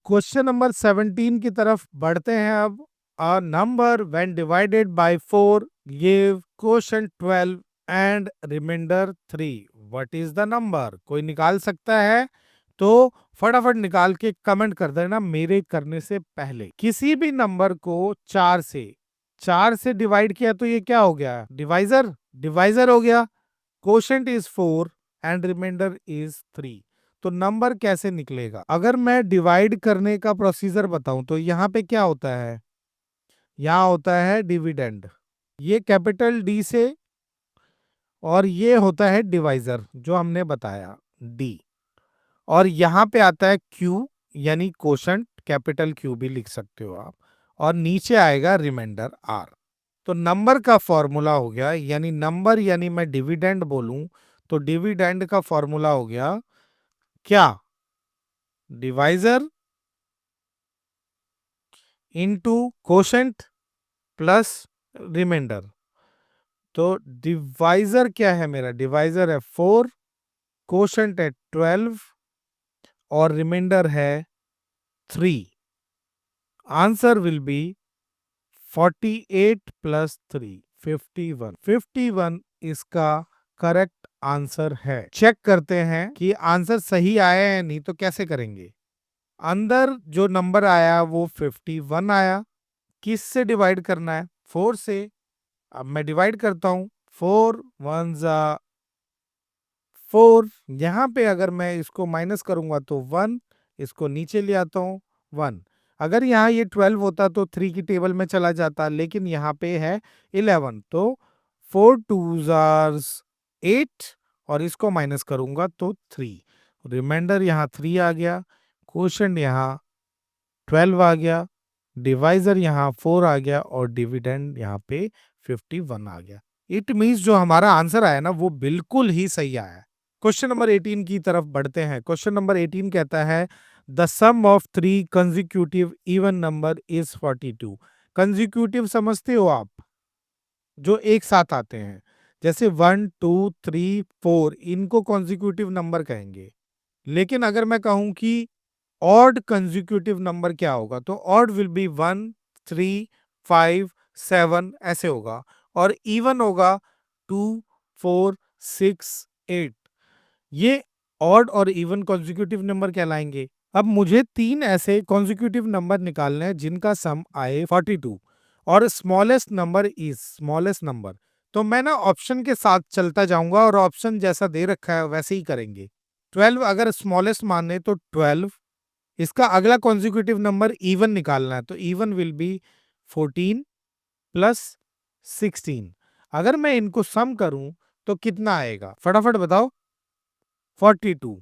Question number 17 की तरफ बढ़ते हैं अब। A number when divided by 4 give quotient 12 and remainder 3, what is the number? कोई निकाल सकता है तो फटाफट निकाल के कमेंट कर देना मेरे करने से पहले। किसी भी नंबर को 4 से डिवाइड किया तो ये क्या हो गया? डिवाइजर। डिवाइजर हो गया। Quotient is 4 and remainder is 3। तो नंबर कैसे निकलेगा? अगर मैं डिवाइड करने का प्रोसीजर बताऊं तो यहाँ पे क्या होता है? यहाँ होता है डिविडेंड, ये कैपिटल डी से, और ये होता है डिवाइजर जो हमने बताया डी, और यहाँ पे आता है क्यू यानी क्वोशंट, कैपिटल क्यू भी लिख सकते हो आप, और नीचे आएगा रिमाइंडर आर। तो नंबर का फॉर्मूला हो गया, यानी नंबर यानी मैं डिविडेंड बोलूं तो डिविडेंड का फॉर्मूला हो गया क्या? Divisor into quotient plus remainder. तो डिवाइजर क्या है मेरा? डिवाइजर है 4, क्वोशंट है 12 और रिमाइंडर है 3। Answer will B 48 plus 3, 51। 51 इसका करेक्ट आंसर है। चेक करते हैं कि आंसर सही आया है, नहीं तो कैसे करेंगे। अंदर जो नंबर आया वो 51 आया। किस से डिवाइड करना है? 4 से। अब मैं डिवाइड करता हूं, 4 1 जा 4। यहां पे अगर मैं इसको माइनस करूंगा तो 1, इसको नीचे ले आता हूं 1। अगर यहाँ ये 12 होता तो 3 की टेबल में चला जाता, लेकिन यहाँ पे है 11, तो 4 2 जार 8 और इसको माइनस करूंगा तो 3। रिमाइंडर यहाँ 3 आ गया, क्वोशंट यहाँ 12 आ गया, डिवाइजर यहाँ 4 आ गया और डिविडेंड यहाँ पे 51 आ गया। इट मीन्स जो हमारा आंसर आया ना वो बिल्कुल ही सही आया है। क्वेश्चन नंबर 18 की तरफ बढ़ते हैं। क्वेश्चन नंबर 18 कहता है the sum of 3 consecutive even number is 42। Consecutive समझते हो आप? जो एक साथ आते हैं, जैसे 1 2 3 4, इनको कंसेक्यूटिव नंबर कहेंगे। लेकिन अगर मैं कहूं कि ऑड कंसेक्यूटिव नंबर क्या होगा, तो ऑड विल बी 1 3 5 7 ऐसे होगा, और इवन होगा 2 4 6 8। ये ऑड और इवन कॉन्जिक्यूटिव नंबर कहलाएंगे। अब मुझे 3 ऐसे कॉन्जिक्यूटिव नंबर निकालने हैं जिनका सम आए 42 और smallest number is smallest number. तो मैं ना ऑप्शन के साथ चलता जाऊंगा और ऑप्शन जैसा दे रखा है वैसे ही करेंगे। 12 अगर स्मॉलेस्ट माने तो 12। इसका अगला कॉन्जिक्यूटिव नंबर इवन निकालना है, तो इवन विल बी 14 प्लस 16। अगर मैं इनको सम करूं तो कितना आएगा? फटाफट बताओ। 42।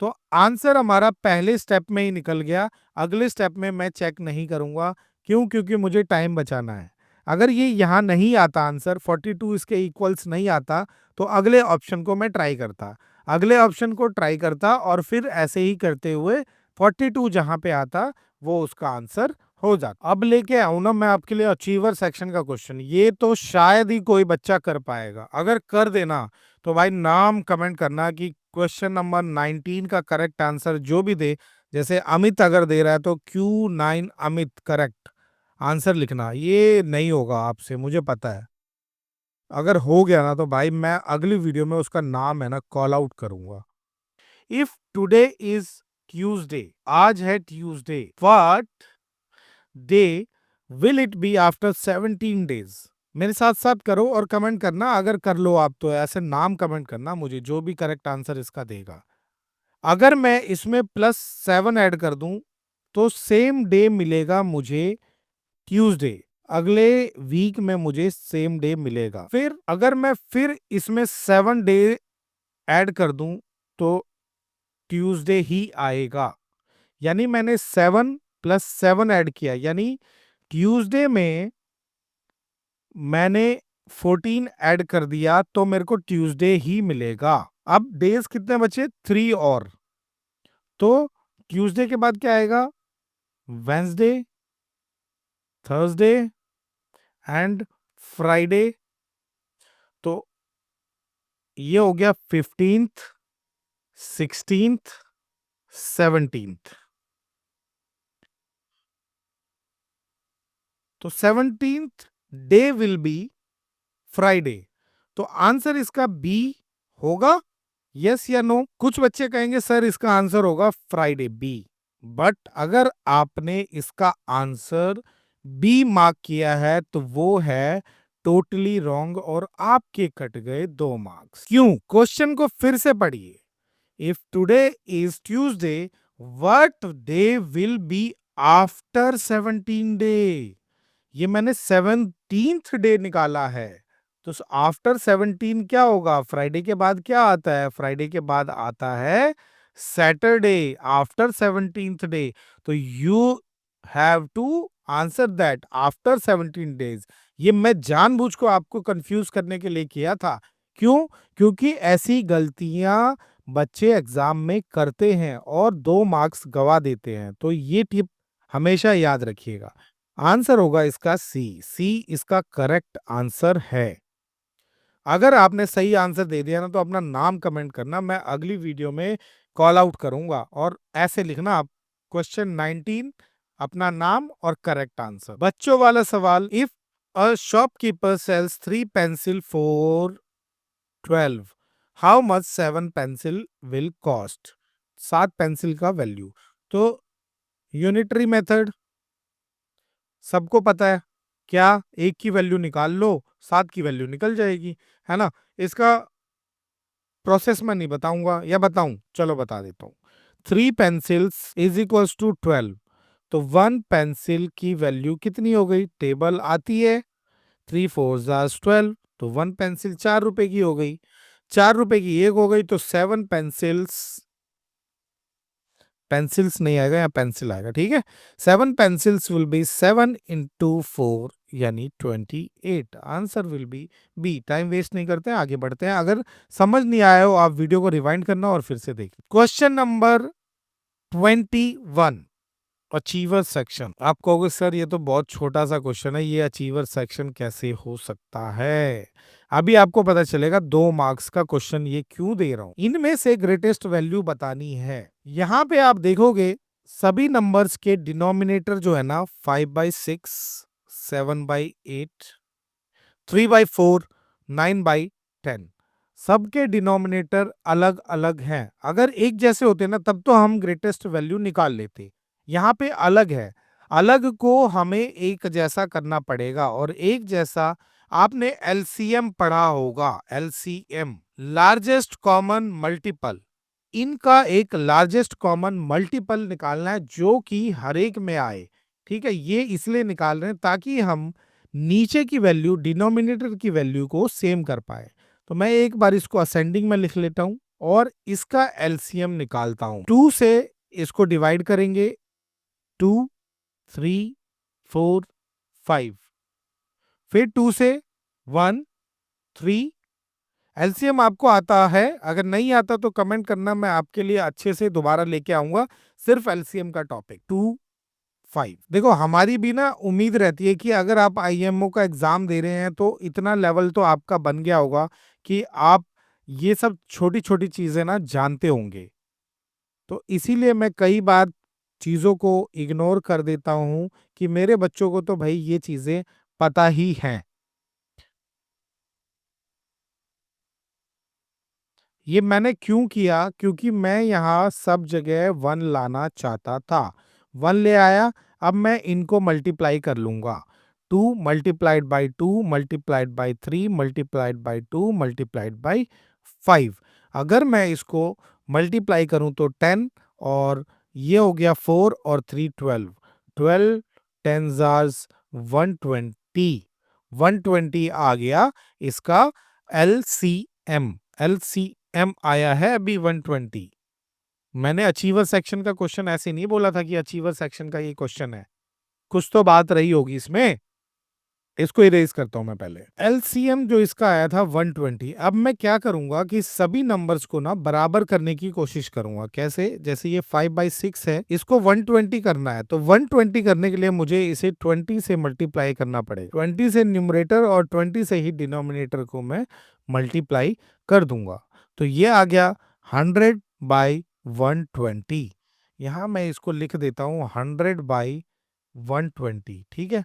तो आंसर हमारा पहले स्टेप में ही निकल गया। अगले स्टेप में मैं चेक नहीं करूंगा। क्यों? क्योंकि मुझे टाइम बचाना है। अगर ये यहां नहीं आता आंसर 42 इसके इक्वल्स नहीं आता, तो अगले ऑप्शन को मैं ट्राई करता, अगले ऑप्शन को ट्राई करता, और फिर ऐसे ही करते हुए 42 जहां पे आता वो उसका आंसर हो जाता। अब लेके आऊं ना मैं आपके लिए अचीवर सेक्शन का क्वेश्चन। ये तो शायद ही कोई बच्चा कर पाएगा। अगर कर देना तो भाई नाम कमेंट करना कि क्वेश्चन नंबर 19 का करेक्ट आंसर जो भी दे, जैसे अमित अगर दे रहा है तो Q9 अमित करेक्ट आंसर लिखना। ये नहीं होगा आपसे, मुझे पता है। अगर हो गया ना तो भाई मैं अगली वीडियो में उसका नाम है ना कॉल आउट करूंगा। इफ टुडे इज ट्यूसडे, आज है Tuesday, what day will it be after 17 days? मेरे साथ साथ करो और कमेंट करना। अगर कर लो आप तो ऐसे नाम कमेंट करना मुझे, जो भी करेक्ट आंसर इसका देगा। अगर मैं इसमें +7 ऐड कर दूं तो सेम डे मिलेगा मुझे ट्यूसडे। अगले वीक में मुझे सेम डे मिलेगा। फिर अगर मैं फिर इसमें 7 डे ऐड कर दूं तो ट्यूसडे ही आएगा। यानी मैंने 7 + 7 ऐड किया, यानी ट्यूसडे में मैंने 14 ऐड कर दिया तो मेरे को ट्यूसडे ही मिलेगा। अब डेज कितने बचे? 3 और। तो ट्यूसडे के बाद क्या आएगा? Wednesday, Thursday and Friday. तो ये हो गया 15th 16th 17th। तो 17th day will be Friday. तो आंसर इसका बी होगा, यस या नो? कुछ बच्चे कहेंगे सर इसका आंसर होगा फ्राइडे, बी। बट अगर आपने इसका आंसर बी मार्क किया है तो वो है टोटली रॉन्ग और आपके कट गए 2 मार्क्स। क्यों? क्वेश्चन को फिर से पढ़िए। If today is Tuesday, what day will be after 17 day? ये मैंने 17th डे निकाला है, तो आफ्टर 17 क्या होगा? फ्राइडे के बाद क्या आता है? फ्राइडे के बाद आता है सैटरडे, आफ्टर 17th डे। तो you have to answer that after 17 days. ये मैं जानबूझ को आपको कंफ्यूज करने के लिए किया था। क्यों? क्योंकि ऐसी गलतियां बच्चे एग्जाम में करते हैं और 2 मार्क्स गवा देते हैं। तो ये टिप हमेशा याद रखिएगा। आंसर होगा इसका सी। सी इसका करेक्ट आंसर है। अगर आपने सही आंसर दे दिया ना तो अपना नाम कमेंट करना, मैं अगली वीडियो में कॉल आउट करूंगा। और ऐसे लिखना आप क्वेश्चन 19, अपना नाम और करेक्ट आंसर। बच्चों वाला सवाल, if a shopkeeper sells 3 pencil for 12, how much 7 pencil will cost? 7 pencil का वैल्यू। तो यूनिटरी मेथड सबको पता है, क्या? एक की वैल्यू निकाल लो, 7 की वैल्यू निकल जाएगी, है ना? इसका प्रोसेस मैं नहीं बताऊंगा, या बताऊं? चलो बता देता हूं। 3 पेंसिल्स इज इक्वल्स टू 12। तो 1 पेंसिल की वैल्यू कितनी हो गई? टेबल आती है, 3 4 12। तो 1 पेंसिल 4 रुपए की हो गई, 4 रुपए की एक हो गई। तो 7 पेंसिल्स, पेंसिल्स नहीं आएगा, यहाँ पेंसिल आएगा, ठीक है। 7 पेंसिल्स विल बी 7 इंटू 4 यानी 28। Answer will be B. Time waste नहीं करते हैं, आगे बढ़ते हैं। अगर समझ नहीं आया हो आप वीडियो को रिवाइंड करना और फिर से देखिए। Question number 21, achiever section. आप कहोगे सर ये तो बहुत छोटा सा क्वेश्चन है, ये अचीवर सेक्शन कैसे हो सकता है? अभी आपको पता चलेगा 2 मार्क्स का क्वेश्चन ये क्यों दे रहा हूं। इनमें से ग्रेटेस्ट वैल्यू बतानी है। यहां पे आप देखोगे सभी नंबर्स के डिनोमिनेटर जो है ना, 5/6, 7/8, 3/4, 9/10, सबके डिनोमिनेटर अलग अलग हैं। अगर एक जैसे होते ना तब तो हम ग्रेटेस्ट वैल्यू निकाल लेते। यहाँ पे अलग है, अलग को हमें एक जैसा करना पड़ेगा। और एक जैसा, आपने एलसीएम पढ़ा होगा, एलसीएम लार्जेस्ट कॉमन मल्टीपल। इनका एक लार्जेस्ट कॉमन मल्टीपल निकालना है जो कि हर एक में आए, ठीक है। ये इसलिए निकाल रहे हैं ताकि हम नीचे की वैल्यू, डिनोमिनेटर की वैल्यू को सेम कर पाए। तो मैं एक बार इसको असेंडिंग में लिख लेता हूं और इसका एलसीएम निकालता हूं। 2 से इसको डिवाइड करेंगे, 2, 3, 4, 5, फिर 2 से 1, 3। एलसीएम आपको आता है? अगर नहीं आता तो कमेंट करना, मैं आपके लिए अच्छे से दोबारा लेके आऊंगा सिर्फ एलसीएम का टॉपिक। 2, 5। देखो हमारी भी ना उम्मीद रहती है कि अगर आप आईएमओ का एग्जाम दे रहे हैं तो इतना लेवल तो आपका बन गया होगा कि आप ये सब छोटी छोटी चीजें ना जानते होंगे। तो इसीलिए मैं कई बार चीजों को इग्नोर कर देता हूं कि मेरे बच्चों को तो भाई ये चीजें पता ही हैं। ये मैंने क्यों किया? क्योंकि मैं यहाँ सब जगह 1 लाना चाहता था। 1 ले आया, अब मैं इनको मल्टीप्लाई कर लूंगा। 2 multiplied by 2 multiplied by 3 multiplied by 2 multiplied by 5। अगर मैं इसको मल्टीप्लाई करूं तो 10, और ये हो गया 4 और 3 12। 12 10 जार्स 120। 120 आ गया इसका एलसीएम। एलसीएम आया है अभी 120। मैंने अचीवर सेक्शन का क्वेश्चन ऐसे नहीं बोला था कि अचीवर सेक्शन का ये क्वेश्चन है, कुछ तो बात रही होगी इसमें। इसको इरेज करता हूं मैं पहले। एलसीएम जो इसका आया था 120। अब मैं क्या करूंगा कि सभी नंबर्स को ना बराबर करने की कोशिश करूंगा। कैसे? जैसे ये 5/6 है, इसको 120 करना है, तो 120 करने के लिए मुझे इसे 20 से मल्टीप्लाई करना पड़ेगा। 20 से न्यूमरेटर और 20 से ही डिनोमिनेटर को मैं मल्टीप्लाई कर दूंगा। तो ये आ गया 100/120। यहां मैं इसको लिख देता हूं 100/120, ठीक है।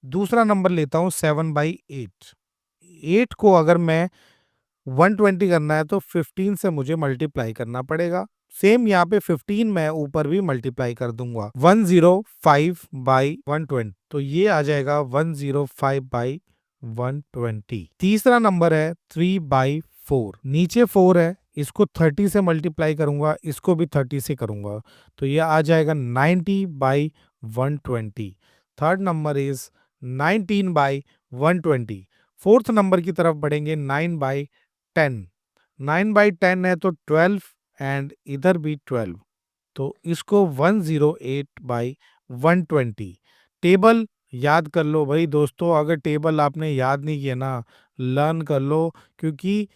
दूसरा नंबर लेता हूं 7/8। 8 को अगर मैं 120 करना है तो 15 से मुझे मल्टीप्लाई करना पड़ेगा। सेम यहाँ पे 15 मैं ऊपर भी मल्टीप्लाई कर दूंगा। 105/120, तो ये आ जाएगा 105/120। तीसरा नंबर है 3/4। नीचे 4 है, इसको 30 से मल्टीप्लाई करूंगा, इसको भी 30 से करूंगा, तो ये आ जाएगा 90/120। Third number is 19/120। Fourth number की तरफ बढ़ेंगे, 9/10। 9/10 है तो 12, एंड इधर भी 12, तो इसको 108/120। टेबल याद कर लो भाई दोस्तों, अगर टेबल आपने याद नहीं किया ना, लर्न कर लो, क्योंकि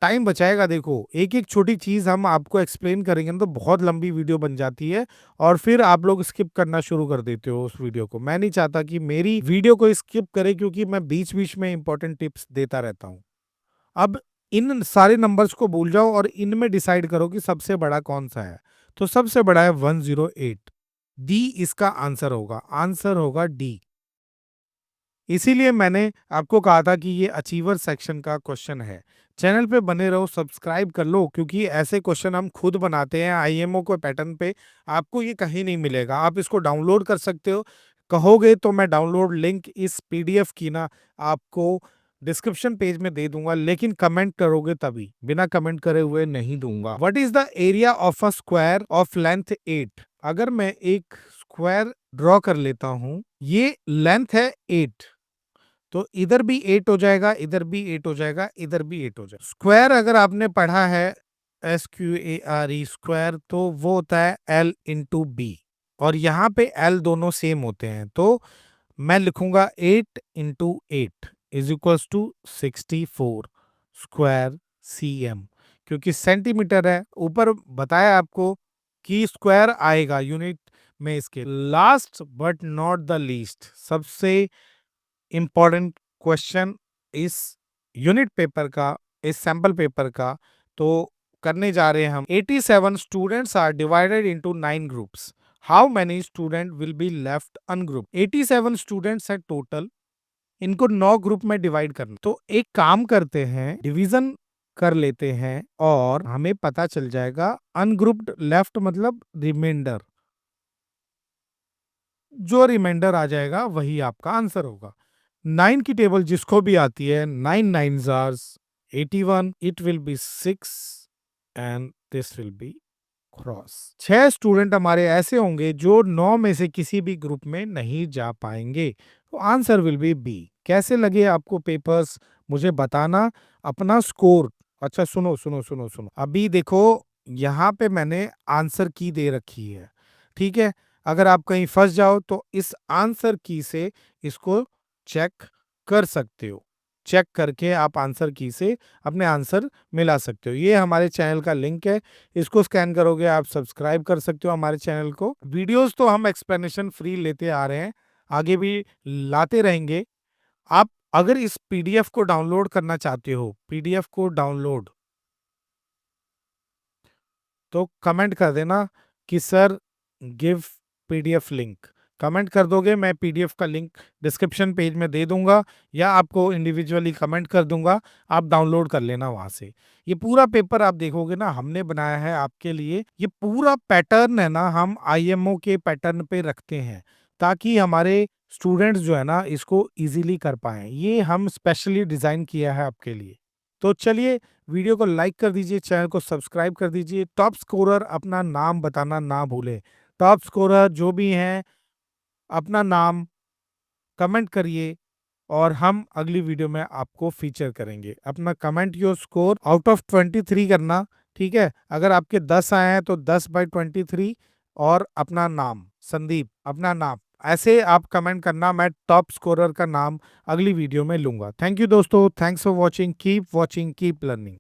टाइम बचाएगा। देखो, एक एक छोटी चीज हम आपको एक्सप्लेन करेंगे ना तो बहुत लंबी वीडियो बन जाती है, और फिर आप लोग स्किप करना शुरू कर देते हो उस वीडियो को। मैं नहीं चाहता कि मेरी वीडियो को स्किप करे, क्योंकि मैं बीच बीच में इंपॉर्टेंट टिप्स देता रहता हूँ। अब इन सारे नंबर्स को भूल जाओ और इनमें डिसाइड करो कि सबसे बड़ा कौन सा है। तो सबसे बड़ा है 108। डी इसका आंसर होगा, आंसर होगा डी। इसीलिए मैंने आपको कहा था कि ये अचीवर सेक्शन का क्वेश्चन है। चैनल पे बने रहो, सब्सक्राइब कर लो, क्योंकि ऐसे क्वेश्चन हम खुद बनाते हैं आईएमओ को पैटर्न पे। आपको ये कहीं नहीं मिलेगा। आप इसको डाउनलोड कर सकते हो, कहोगे तो मैं डाउनलोड लिंक इस पीडीएफ की ना आपको डिस्क्रिप्शन पेज में दे दूंगा, लेकिन कमेंट करोगे तभी, बिना कमेंट करे हुए नहीं दूंगा। What is the area of a square of length 8? अगर मैं एक स्क्वायर ड्रॉ कर लेता हूं, ये लेंथ है 8, तो इधर भी 8 हो जाएगा, इधर भी 8 हो जाएगा, इधर भी 8 हो जाएगा। स्क्वायर अगर आपने पढ़ा है SQARE स्क्वायर, तो वो होता है L/B, और यहाँ पे L दोनों सेम होते हैं, तो मैं लिखूंगा 8 × 8 is equals to 64 square cm, क्योंकि सेंटीमीटर है, ऊपर बताया आपको कि स्क्वायर आएगा यूनिट में इसके। Last but not the least, सबसे इंपॉर्टेंट क्वेश्चन इस यूनिट पेपर का, इस सैंपल पेपर का, तो करने जा रहे हैं हम। 87 students are divided into 9 groups, how many student will be left ungroup? 87 students है टोटल, इनको 9 ग्रुप में डिवाइड करना। तो एक काम करते हैं, डिवीजन कर लेते हैं और हमें पता चल जाएगा। अनग्रुप्ड लेफ्ट मतलब रिमाइंडर, जो रिमाइंडर आ जाएगा वही आपका आंसर होगा। 9 की टेबल जिसको भी आती है, 9 9s are 81, it will be 6 and this will be cross. 6 student हमारे ऐसे होंगे जो 9 में से किसी भी ग्रुप में नहीं जा पाएंगे, तो आंसर विल बी बी। कैसे लगे आपको पेपर्स, मुझे बताना। अपना स्कोर, अच्छा सुनो सुनो सुनो सुनो, अभी देखो यहाँ पे मैंने आंसर की दे रखी है, ठीक है। अगर आप कहीं फंस जाओ तो इस आंसर की से इसको चेक कर सकते हो। चेक करके आप आंसर की से अपने आंसर मिला सकते हो। ये हमारे चैनल का लिंक है, इसको स्कैन करोगे आप सब्सक्राइब कर सकते हो हमारे चैनल को। वीडियोस तो हम एक्सप्लेनेशन फ्री लेते आ रहे हैं, आगे भी लाते रहेंगे। आप अगर इस पीडीएफ को डाउनलोड करना चाहते हो, पीडीएफ को डाउनलोड, तो कमेंट कर देना कि sir give PDF link. Comment कर दोगे, मैं पीडीएफ का लिंक डिस्क्रिप्शन पेज में दे दूंगा, या आपको इंडिविजुअली कमेंट कर दूंगा, आप डाउनलोड कर लेना वहां से। ये पूरा पेपर आप देखोगे ना, हमने बनाया है आपके लिए। ये पूरा पैटर्न है ना, हम आईएमओ के पैटर्न पे रखते हैं, ताकि हमारे स्टूडेंट्स जो है ना इसको इजीली कर पाए। ये हम स्पेशली डिजाइन किया है आपके लिए। तो चलिए, वीडियो को लाइक कर दीजिए, चैनल को सब्सक्राइब कर दीजिए। टॉप स्कोरर अपना नाम बताना ना भूले। टॉप स्कोरर जो भी हैं, अपना नाम कमेंट करिए, और हम अगली वीडियो में आपको फीचर करेंगे। अपना comment your score out of 23 करना, ठीक है। अगर आपके 10 आए हैं तो 10/23, और अपना नाम संदीप, अपना नाम ऐसे आप कमेंट करना। मैं टॉप स्कोरर का नाम अगली वीडियो में लूंगा। थैंक यू दोस्तों, thanks for watching, keep watching, keep learning.